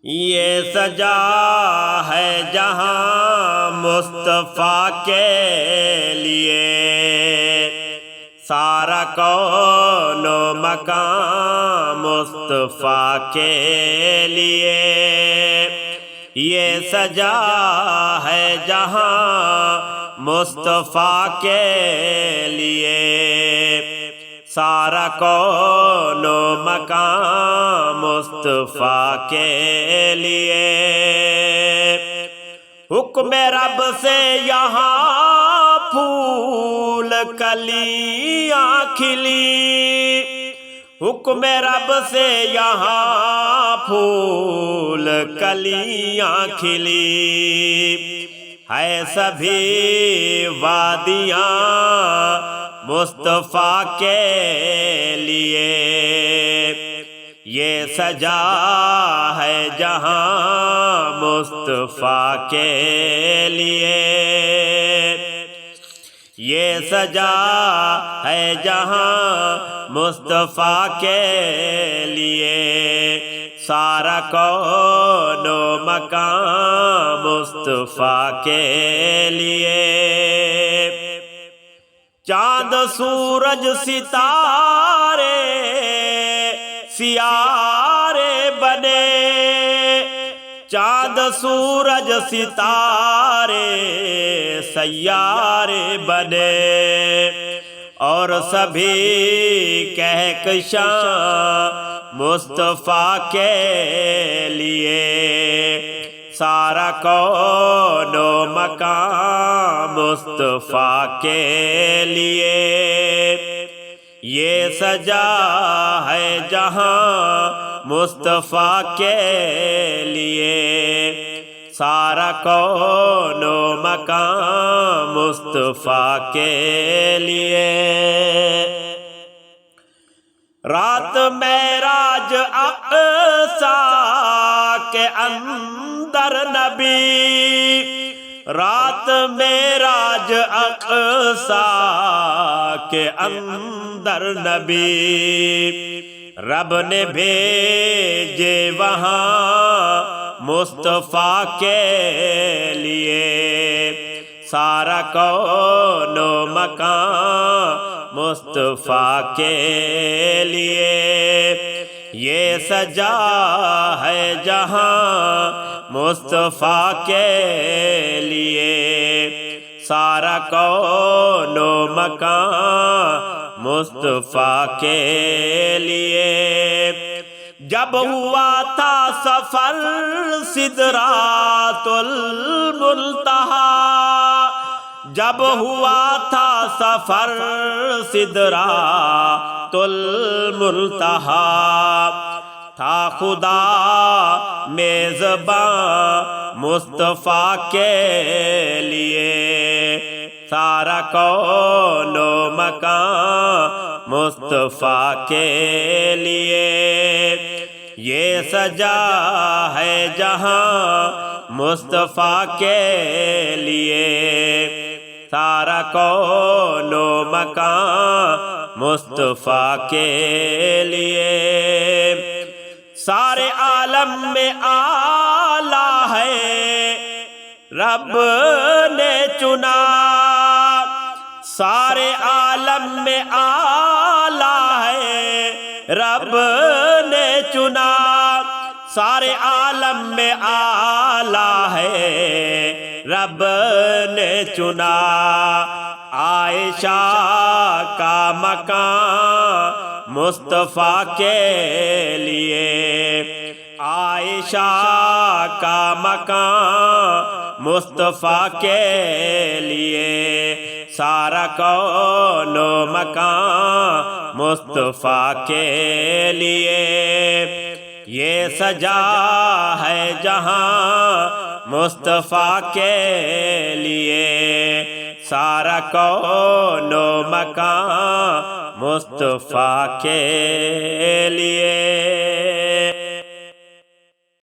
یہ سجا ہے جہاں مصطفیٰ کے لیے، سارا کون و مکان مصطفیٰ کے لیے۔ یہ سجا ہے جہاں مصطفیٰ کے لیے، سارا کون و مکان مصطفیٰ کے لیے۔ حکم رب سے یہاں پھول کلیاں کھلی، حکم رب سے یہاں پھول کلیاں کھلی، ہے سبھی وادیاں مصطفیٰ کے لیے۔ یہ سجا ہے جہاں مصطفیٰ کے لیے، یہ سجا ہے جہاں مصطفیٰ کے لیے، سارا کون و مکان مصطفیٰ کے لیے۔ چاند سورج ستارے سیارے بنے، چاند سورج ستارے سیارے بنے، اور سبھی کہکشاں مصطفیٰ کے لیے، سارا کون و مکان مصطفیٰ کے لیے۔ یہ سجا ہے جہاں مصطفیٰ کے لیے، سارا کون و مکان مصطفیٰ کے لیے۔ رات معراج اقصیٰ کے اندر نبی، رات معراج اقصیٰ کے اندر نبی، رب نے بھیجے وہاں مصطفیٰ کے لیے، سارا کون و مکان مصطفیٰ کے لیے۔ یہ سجا ہے جہاں مصطفیٰ کے لیے، سارا کون و مکان مصطفیٰ کے لیے۔ جب ہوا تھا سفر سدرات المنتہا، جب ہوا تھا سفر سدرات المنتہا، تھا خدا میزباں مصطفیٰ کے لیے، سارا کون و مکان مصطفیٰ کے لیے۔ یہ سجا ہے جہاں مصطفیٰ کے لیے، سارا کون و مکان مصطفیٰ کے لیے۔ سارے عالم میں آلہ ہے رب نے چنا، سارے عالم میں آلہ ہے رب نے چنا، سارے عالم میں آلہ ہے رب نے چنا۔ عائشہ کا مکان مصطفیٰ کے لیے، عائشہ کا مکان مصطفیٰ کے لیے، سارا کون و مکان مصطفیٰ کے لیے۔ یہ سجا ہے جہاں مصطفیٰ کے لیے، سارا کون و مکان مصطفیٰ کے لیے۔